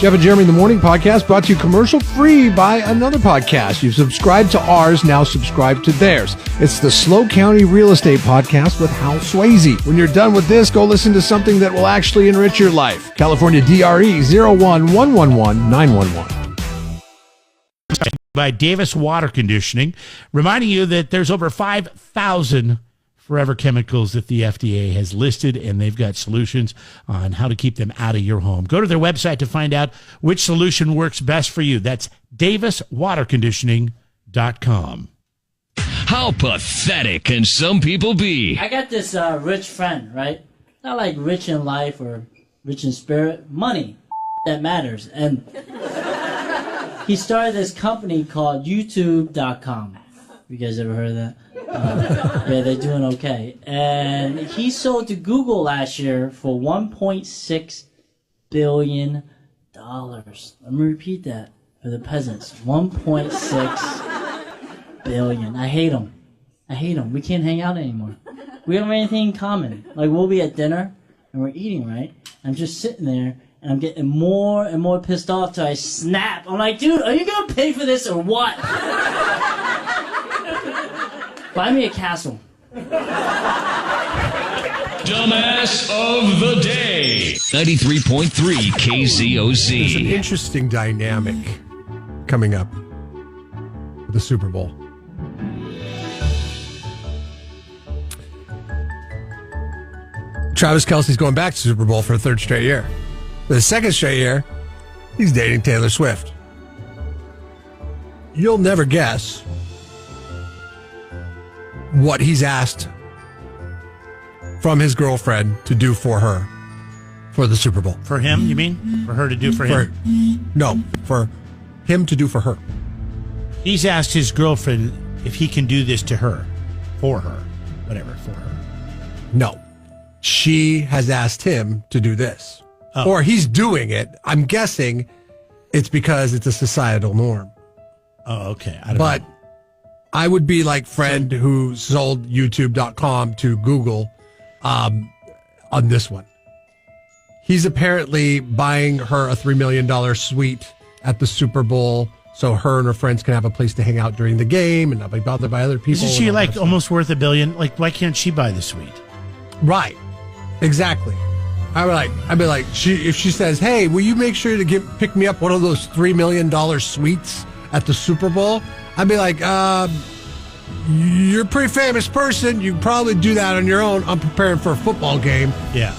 Jeff and Jeremy in the Morning podcast brought to you commercial-free by another podcast. You've subscribed to ours, now subscribe to theirs. It's the Slow County Real Estate Podcast with Hal Swayze. When you're done with this, go listen to something that will actually enrich your life. California DRE 01111911. By Davis Water Conditioning, reminding you that there's over 5,000 forever chemicals that the FDA has listed, and they've got solutions on how to keep them out of your home. Go to their website to find out which solution works best for you. That's daviswaterconditioning.com. How pathetic can some people be? I got this rich friend, right? Not like rich in life or rich in spirit. Money that matters. And he started this company called YouTube.com. You guys ever heard of that? Yeah, they're doing okay. And he sold to Google last year for $1.6 billion. Let me repeat that for the peasants. $1.6 billion. I hate him. We can't hang out anymore. We don't have anything in common. Like, we'll be at dinner and we're eating, right? I'm just sitting there and I'm getting more and more pissed off till I snap. I'm like, dude, are you going to pay for this or what? Buy me a castle. Dumbass of the day. 93.3 KZOZ. There's an interesting dynamic coming up with the Super Bowl. Travis Kelce's going back to Super Bowl for a third straight year. For the second straight year, he's dating Taylor Swift. You'll never guess what he's asked from his girlfriend to do for her for the Super Bowl. For him, you mean? For her to do for him? No, for him to do for her. He's asked his girlfriend if he can do this to her. For her. Whatever, for her. No. She has asked him to do this. Oh. Or he's doing it. I'm guessing it's because it's a societal norm. Oh, okay. I don't know. I would be like friend who sold YouTube.com to Google on this one. He's apparently buying her a $3 million suite at the Super Bowl so her and her friends can have a place to hang out during the game and not be bothered by other people. Isn't she like almost worth $1 billion? Like, why can't she buy the suite? Right. Exactly. I'd be like, if she says, hey, will you make sure to pick me up one of those $3 million suites at the Super Bowl? I'd be like, you're a pretty famous person. You can probably do that on your own. I'm preparing for a football game. Yeah.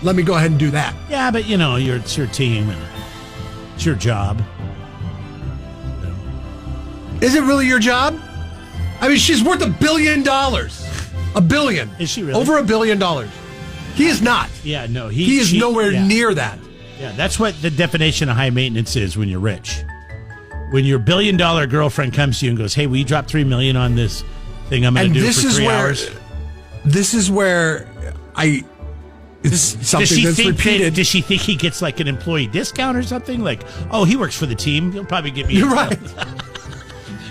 Let me go ahead and do that. Yeah, but, it's your team and it's your job. Is it really your job? I mean, she's worth $1 billion. $1 billion. Is she really? Over $1 billion. He is not. Yeah, no. He is nowhere near that. Yeah, that's what the definition of high maintenance is when you're rich. When your $1 billion girlfriend comes to you and goes, hey, will you drop $3 million on this thing I'm going to do for 3 hours? This is where it's something that's repeated. Does she think he gets like an employee discount or something? Like, oh, he works for the team. He'll probably give me You're right.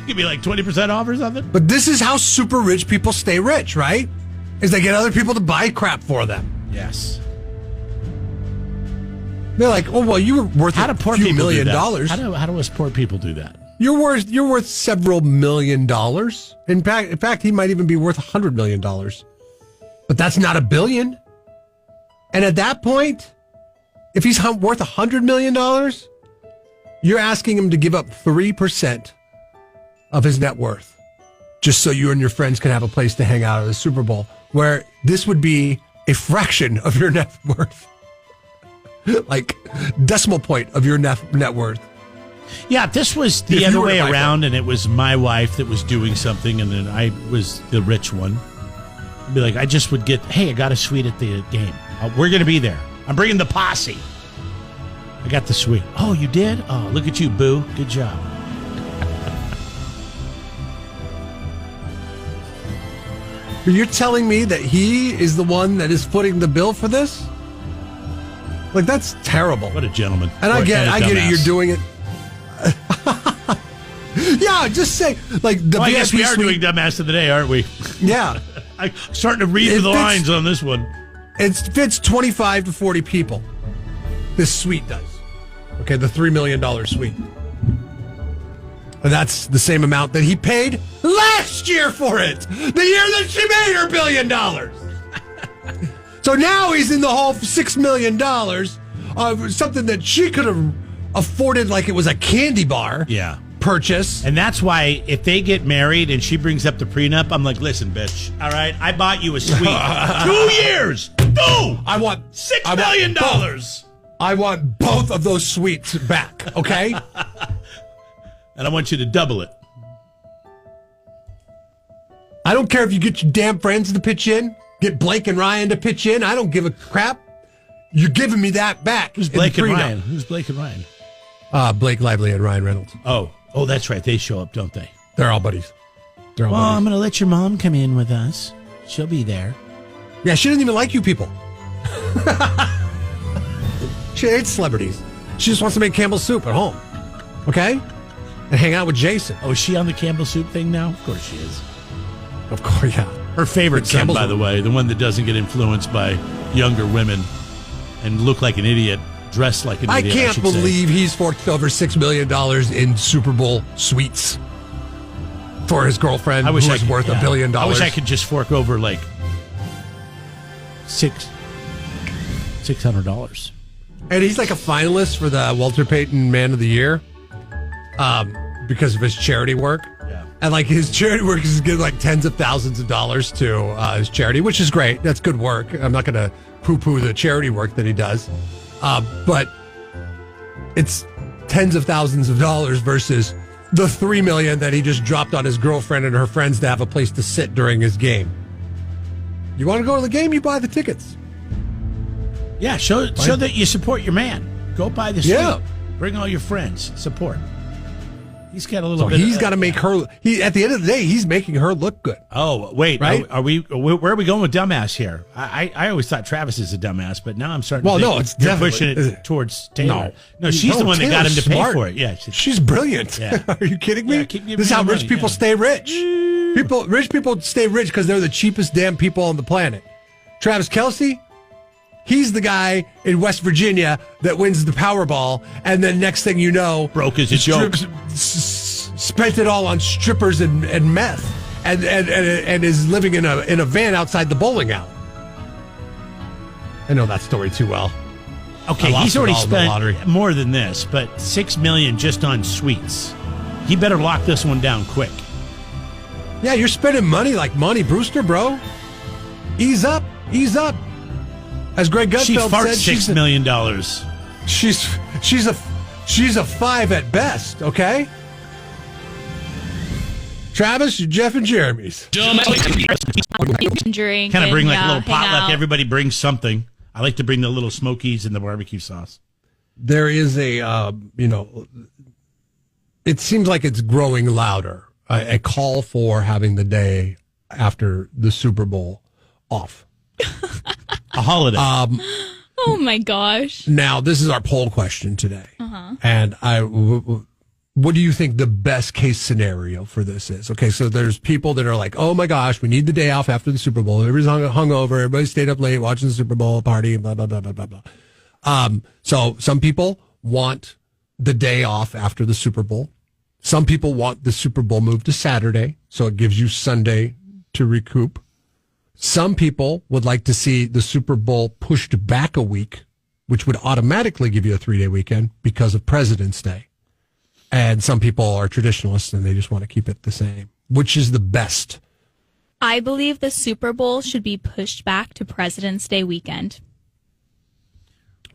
Give me like 20% off or something. But this is how super rich people stay rich, right? Is they get other people to buy crap for them. Yes. They're like, oh, well, you were worth how do poor few people million do that? dollars. How do us poor people do that? You're worth several $1 million. In fact, he might even be worth $100 million. But that's not $1 billion. And at that point, if he's worth $100 million, you're asking him to give up 3% of his net worth just so you and your friends can have a place to hang out at the Super Bowl, where this would be a fraction of your net worth. Like decimal point of your net worth. Yeah, if this was the other way around and it was my wife that was doing something and then I was the rich one, I'd be like, I just would get, hey, I got a suite at the game. We're going to be there. I'm bringing the posse. I got the suite. Oh, you did? Oh, look at you, boo. Good job. You're telling me that he is the one that is footing the bill for this? Like, that's terrible. What a gentleman. And I get it. You're doing it. Yeah, just say, like, the I VIP guess we are suite. doing dumbass of the day, aren't we? Yeah. I'm starting to read the lines on this one. It fits 25 to 40 people. This suite does. Okay, the $3 million suite. And that's the same amount that he paid last year for it. The year that she made her $1 billion. So now he's in the hole for $6 million of something that she could have afforded like it was a candy bar purchase. And that's why if they get married and she brings up the prenup, I'm like, listen, bitch, all right, I bought you a suite. 2 years. Boom. I want $6 million. I want both of those suites back, okay? And I want you to double it. I don't care if you get your damn friends to pitch in, get Blake and Ryan to pitch in. I don't give a crap. You're giving me that back. Who's Blake and Ryan? Who's Blake and Ryan? Blake Lively and Ryan Reynolds. Oh, that's right. They show up, don't they? They're all buddies. I'm going to let your mom come in with us. She'll be there. Yeah, she doesn't even like you people. She hates celebrities. She just wants to make Campbell's soup at home. Okay? And hang out with Jason. Oh, is she on the Campbell soup thing now? Of course she is. Of course, yeah. Her favorite son, by the way, the one that doesn't get influenced by younger women and look like an idiot, dress like an idiot. I can't believe he's forked over $6 million in Super Bowl suites for his girlfriend, who is worth $1 billion. I wish I could just fork over like $600. And he's like a finalist for the Walter Payton Man of the Year because of his charity work. Yeah. And like his charity work is giving like tens of thousands of dollars to his charity, which is great. That's good work. I'm not going to poo-poo the charity work that he does. But it's tens of thousands of dollars versus the $3 million that he just dropped on his girlfriend and her friends to have a place to sit during his game. You want to go to the game? You buy the tickets. Yeah, show that you support your man. Go buy the suite. Yeah. Bring all your friends. Support. He's got a little So bit. He's got to make her. At the end of the day, he's making her look good. Oh wait, right? Are we? Where are we going with dumbass here? I always thought Travis is a dumbass, but now I'm starting. Well, to think no, it's you're definitely pushing it towards Taylor. No, she's No, the one that got him to Taylor's pay smart. for it. Yeah, she's brilliant. Yeah. Are you kidding me? Yeah, keep giving This is me how the rich money, people yeah. stay rich. Rich people stay rich because they're the cheapest damn people on the planet. Travis Kelce. He's the guy in West Virginia that wins the Powerball, and then next thing you know, broke as a joke. Spent it all on strippers and meth, and is living in a van outside the bowling alley. I know that story too well. Okay, he's already spent more than this, but $6 million just on suites. He better lock this one down quick. Yeah, you're spending money like Monty Brewster, bro. Ease up. As Greg Gutfeld she farts said, $6 million. She's a 5 at best. Okay, Travis, you're Jeff and Jeremy's. Drink Kind of bring like a little hang potluck. out. Everybody brings something. I like to bring the little smokies and the barbecue sauce. There is a it seems like it's growing louder. A call for having the day after the Super Bowl off. A holiday. Oh my gosh. Now, this is our poll question today. And what do you think the best case scenario for this is? Okay, so there's people that are like, oh my gosh, we need the day off after the Super Bowl. Everybody's hungover. Everybody stayed up late watching the Super Bowl party, blah, blah, blah, blah, blah, blah. So some people want the day off after the Super Bowl. Some people want the Super Bowl moved to Saturday, so it gives you Sunday to recoup. Some people would like to see the Super Bowl pushed back a week, which would automatically give you a 3-day weekend because of President's Day. And some people are traditionalists and they just want to keep it the same. Which is the best? I believe the Super Bowl should be pushed back to President's Day weekend.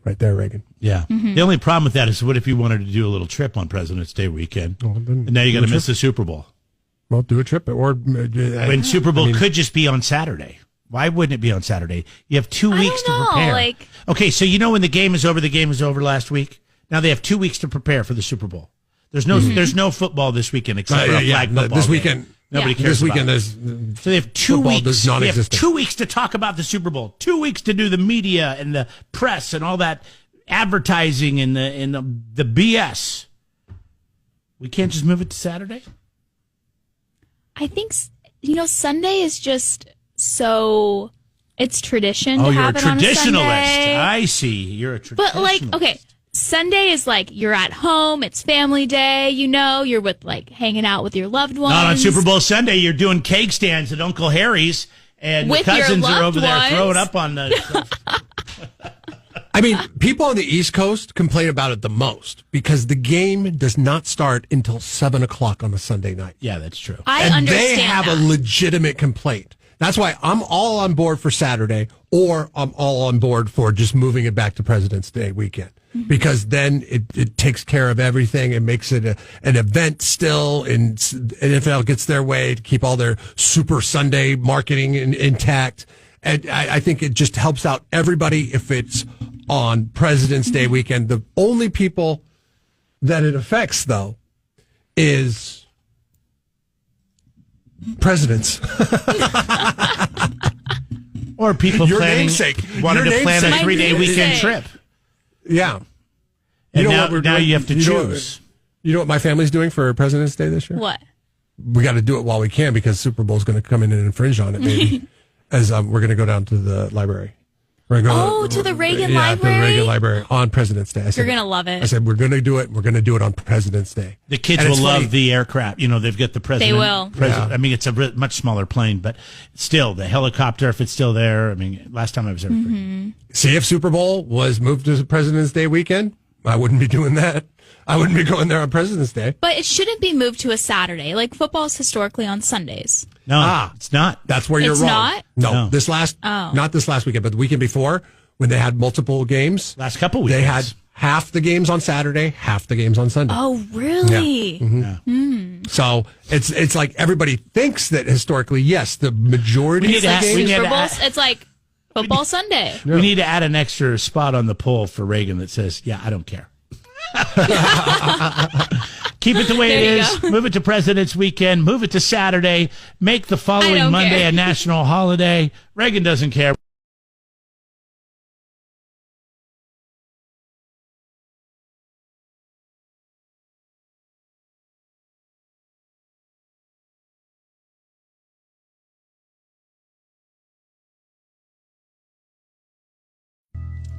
Right there, Reagan. Yeah. The only problem with that is what if you wanted to do a little trip on President's Day weekend? And now you got to miss the Super Bowl. Well, do a trip. Or when Super Bowl could just be on Saturday. Why wouldn't it be on Saturday? You have 2 weeks to prepare. Okay, so you know when the game is over last week? Now they have 2 weeks to prepare for the Super Bowl. There's no football this weekend except for a flag football this game. weekend. Nobody cares This weekend about is so they have 2 weeks. They have non-existent. 2 weeks to talk about the Super Bowl. 2 weeks to do the media and the press and all that advertising and the BS. We can't just move it to Saturday? I think, Sunday is just so, it's tradition to have it on a Sunday. I see. You're a traditionalist. But Sunday is like you're at home, it's family day, you're with like hanging out with your loved ones. Not on Super Bowl Sunday. You're doing cake stands at Uncle Harry's, and with the cousins your are over there ones. throwing up on the. I mean, people on the East Coast complain about it the most because the game does not start until 7 o'clock on a Sunday night. Yeah, that's true. I and understand they have that. a legitimate complaint. That's why I'm all on board for Saturday, or I'm all on board for just moving it back to President's Day weekend. Because then it takes care of everything and makes it an event still, and NFL gets their way to keep all their Super Sunday marketing intact. And I think it just helps out everybody if it's on President's Day weekend. The only people that it affects, though, is presidents. Or people Your planning, namesake. wanted Your to plan a namesake. 3-day My weekend namesake. trip. Yeah. And what we're now doing? you have to choose. You know what my family's doing for President's Day this year? What? We got to do it while we can because Super Bowl's going to come in and infringe on it, maybe. As we're going to go down to the library. We're gonna To the Reagan yeah, Library? the Reagan Library on President's Day. I said, You're going to love it. I said, we're going to do it. We're going to do it on President's Day. The kids And will it's love funny. the aircraft. They've got the president. They will. Yeah. I mean, it's a much smaller plane, but still, the helicopter, if it's still there. I mean, last time I was there. See, if Super Bowl was moved to President's Day weekend, I wouldn't be doing that. I wouldn't be going there on President's Day. But it shouldn't be moved to a Saturday. Like football is historically on Sundays. No, it's not. That's where you're It's wrong. not? No, No. not this last weekend, but the weekend before, when they had multiple games. Last couple They weekends. had half the games on Saturday, half the games on Sunday. Oh, really? So it's like everybody thinks that historically, yes, the majority We of need the to- games. we need Super to Bowl, add- it's like football Sunday. We need to add an extra spot on the poll for Reagan that says, "Yeah, I don't care." Keep it the way There it you is. go. Move it to President's Weekend. Move it to Saturday. Make the I following don't Monday care. a national holiday. Reagan doesn't care.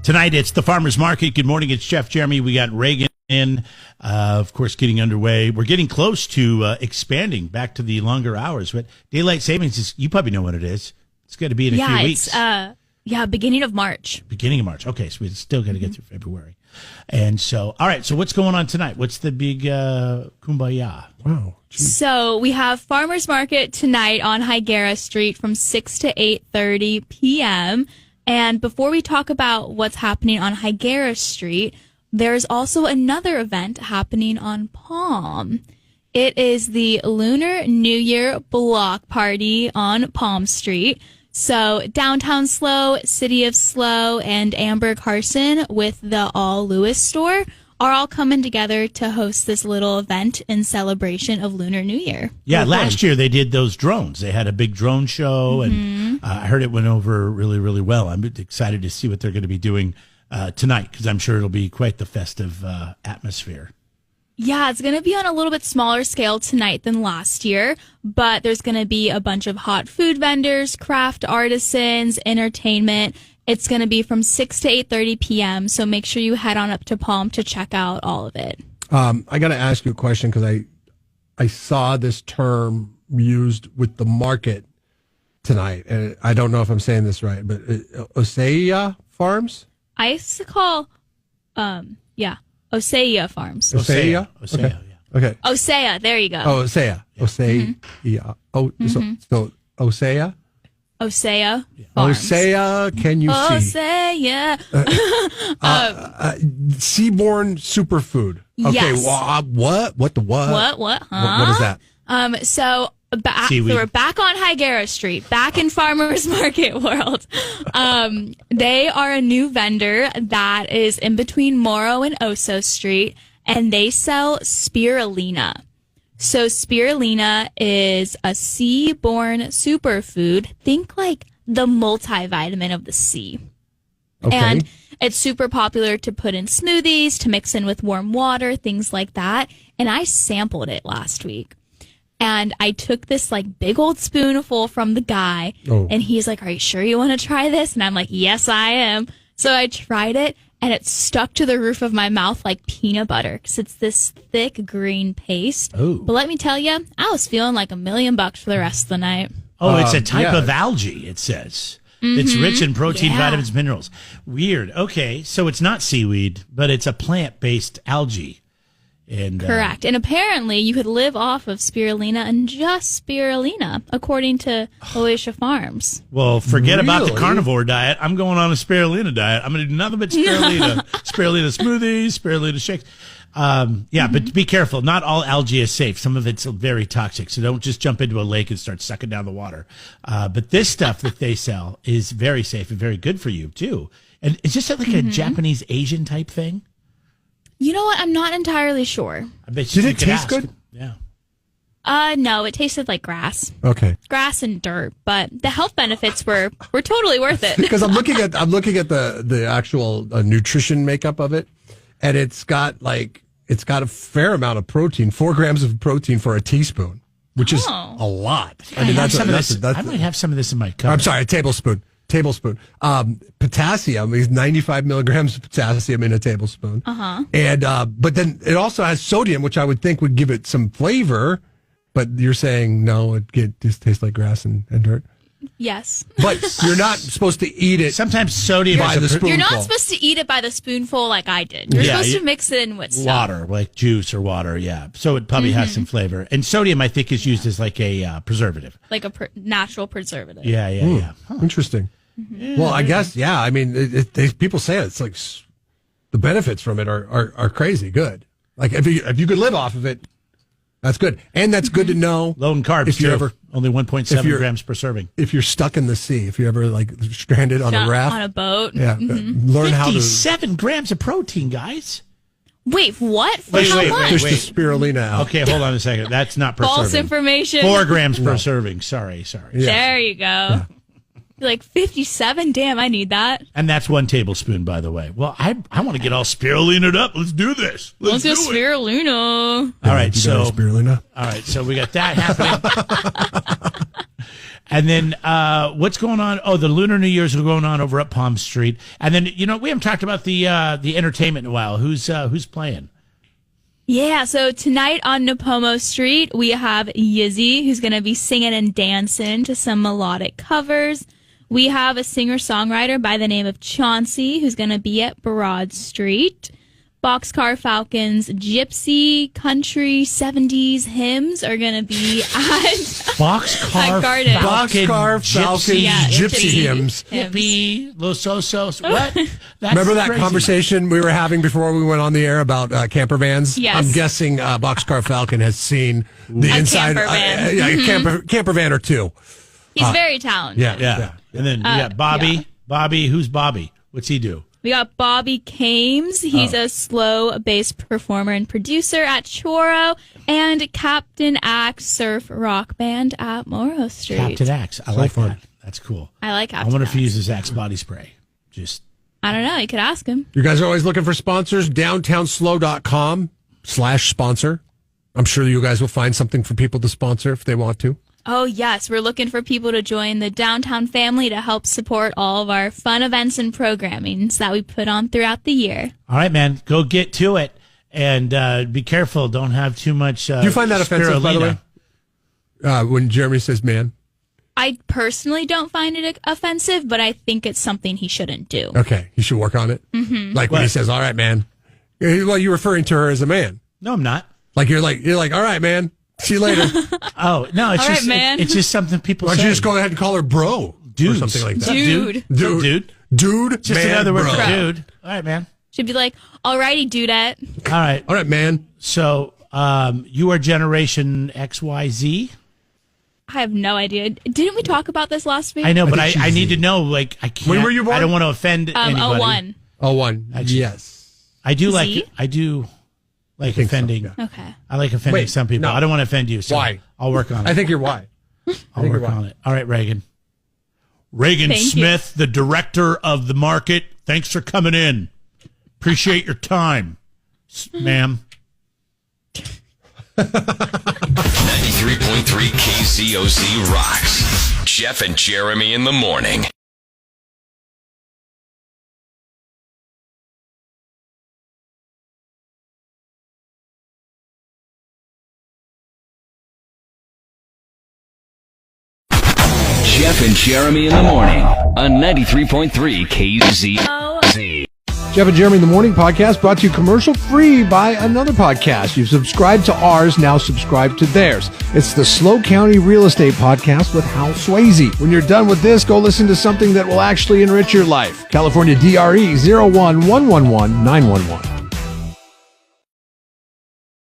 Tonight, it's the Farmers Market. Good morning. It's Jeff Jeremy. We got Reagan in, of course, getting underway. We're getting close to expanding back to the longer hours. But daylight savings is, you probably know what it is. It's going to be in a few weeks. It's beginning of March. Beginning of March. Okay, so we still got to get through February. And so, all right, so what's going on tonight? What's the big kumbaya? Wow. So we have Farmers Market tonight on Higuera Street from 6 to 8:30 p.m. And before we talk about what's happening on Higuera Street, there's also another event happening on Palm. It is the Lunar New Year Block Party on Palm Street. So Downtown Slow, City of Slow, and Amber Carson with the All Lewis store are all coming together to host this little event in celebration of Lunar New Year. Yeah, last year they did those drones. They had a big drone show, and I heard it went over really, really well. I'm excited to see what they're going to be doing tonight because I'm sure it'll be quite the festive atmosphere. Yeah, it's going to be on a little bit smaller scale tonight than last year, but there's going to be a bunch of hot food vendors, craft artisans, entertainment. It's going to be from 6 to 8:30 p.m., so make sure you head on up to Palm to check out all of it. I got to ask you a question because I saw this term used with the market tonight, and I don't know if I'm saying this right, but Osea Farms? I used to call, Osea Farms. Osea? Osea, Okay. yeah. Okay. Osea, there you go. Oh, Osea. Osea. Oh, so Osea? Osea Farms. Osea, can you see? Osea. Seaborn superfood. Okay, Yes. well, what? What the what? What? Huh? What is that? So Seaweed. we're back on Higuera Street, back in Farmers Market world. They are a new vendor that is in between Morrow and Oso Street, and they sell spirulina. So spirulina is a sea-born superfood. Think like the multivitamin of the sea. Okay. And it's super popular to put in smoothies, to mix in with warm water, things like that. And I sampled it last week. And I took this like big old spoonful from the guy. Oh. And he's like, "Are you sure you want to try this?" And I'm like, "Yes, I am." So I tried it. and it stuck to the roof of my mouth like peanut butter because it's this thick green paste. Ooh. But let me tell you, I was feeling like $1 million for the rest of the night. Oh, it's a type of algae, it says. It's rich in protein, Yeah. vitamins, minerals. Weird. Okay, so it's not seaweed, but it's a plant-based algae. And Correct. And apparently you could live off of spirulina and just spirulina, according to Oasia Farms. Well, forget about the Really? carnivore diet. I'm going on a spirulina diet. I'm going to do nothing but spirulina. Spirulina smoothies, spirulina shakes. But be careful. Not all algae is safe. Some of it's very toxic. So don't just jump into a lake and start sucking down the water. But this stuff that they sell is very safe and very good for you, too. And it's just like a Japanese Asian type thing. You know what? I'm not entirely sure. I bet Did you it could taste ask. good? Yeah. No, it tasted like grass. Okay. Grass and dirt, but the health benefits were totally worth it. Because I'm looking at the actual nutrition makeup of it, and it's got a fair amount of protein, 4 grams of protein for a teaspoon, which is a lot. I might have some of this in my cup. I'm sorry, a tablespoon. Potassium is 95 milligrams of potassium in a tablespoon. And but then it also has sodium, which I would think would give it some flavor. But you're saying no, it just tastes like grass and dirt. Yes. But you're not supposed to eat it. Sometimes sodium By is the a spoon. You're not Spoonful. supposed to eat it by the spoonful like I did. You're Yeah, supposed you- to mix it in with stuff. water, like juice or water, yeah. So it probably has some flavor. And sodium, I think, is used as like a preservative. Like a natural preservative. Yeah. Huh. Interesting. Well, I guess, yeah. I mean, people say it's like the benefits from it are crazy good. Like if you could live off of it, that's good, and that's good to know. Low in carbs, if you too. ever Only if 1.7 you're- grams per serving. if you're stuck in the sea, if you're ever like stranded on a raft, On a boat. yeah, learn how to 57 grams of protein, guys. Wait, what? For Wait, how wait, much? fish the spirulina out. Okay, hold on a second. That's not per False serving. information. 4 grams per serving. Sorry. Yeah. There you go. You're like 57? Damn, I need that. And that's 1 tablespoon, by the way. Well, I want to get all spirulinaed up. Let's do this. Let's do get it. spirulina. All right, You got so spirulina. all right, so we got that happening. And then what's going on? Oh, the Lunar New Year's are going on over at Palm Street. And then we haven't talked about the entertainment in a while. Who's playing? Yeah, so tonight on Napomo Street, we have Yizzy, who's going to be singing and dancing to some melodic covers. We have a singer-songwriter by the name of Chauncey, who's going to be at Broad Street. Boxcar Falcons Gypsy Country 70s hymns are going to be at Boxcar Garden. Boxcar Falcons Yeah, gypsy gypsy. hymns. Hippie, Los Osos. What? That's Remember that crazy. conversation we were having before we went on the air about camper vans? Yes. I'm guessing Boxcar Falcon has seen the A inside. camper van. Camper van or two. He's very talented. Yeah. And then we got Bobby. yeah. Bobby, who's Bobby? What's he do? We got Bobby Kames. He's a slow bass performer and producer at Choro, and Captain Axe surf rock band at Morrow Street. Captain Axe. I So like fun. that. That's cool. I like Captain I wonder if he Axe. uses Axe body spray. Just I don't know. You could ask him. You guys are always looking for sponsors. downtownslow.com/sponsor. I'm sure you guys will find something for people to sponsor if they want to. Oh, yes. We're looking for people to join the downtown family to help support all of our fun events and programmings that we put on throughout the year. all right, man. Go get to it, and be careful. Don't have too much. Do you find that offensive, by the way? When Jeremy says man? I personally don't find it offensive, but I think it's something he shouldn't do. Okay, you should work on it. Mm-hmm. Like when he What? says, all right, man. Well, you're referring to her as a man. No, I'm not. Like you're like, all right, man. See you later. Oh no, it's All right, just man. It's just something people Why don't say. you just go ahead and call her bro? Dudes. Or something like What's that. up, Dude. Dude. Dude. Just man, another word bro. for dude. All right, man. Should be like, alrighty, dudette. All right. All right, man. So you are Generation XYZ. I have no idea. Didn't we talk about this last week? I know, but think she's I need Z. to know. Like, I can't. When were you born? I don't want to offend anybody. 01. Oh, one. Actually- Yes. I do Z? like think so, offending. yeah. Okay. I like offending Wait, some people. no. I don't want to offend you. So Why? I'll work on it. I think you're why. I'll think work you're right. on it. All right, Reagan. Reagan Thank you. Smith, the director of the market. Thanks for coming in. Appreciate your time, ma'am. 93.3 KZOZ rocks. Jeff and Jeremy in the morning. Jeff and Jeremy in the morning on 93.3 KZZ. Jeff and Jeremy in the Morning podcast brought to you commercial free by another podcast. You've subscribed to ours, now subscribe to theirs. It's the Slow County Real Estate Podcast with Hal Swayze. When you're done with this, go listen to something that will actually enrich your life. California DRE 01111911.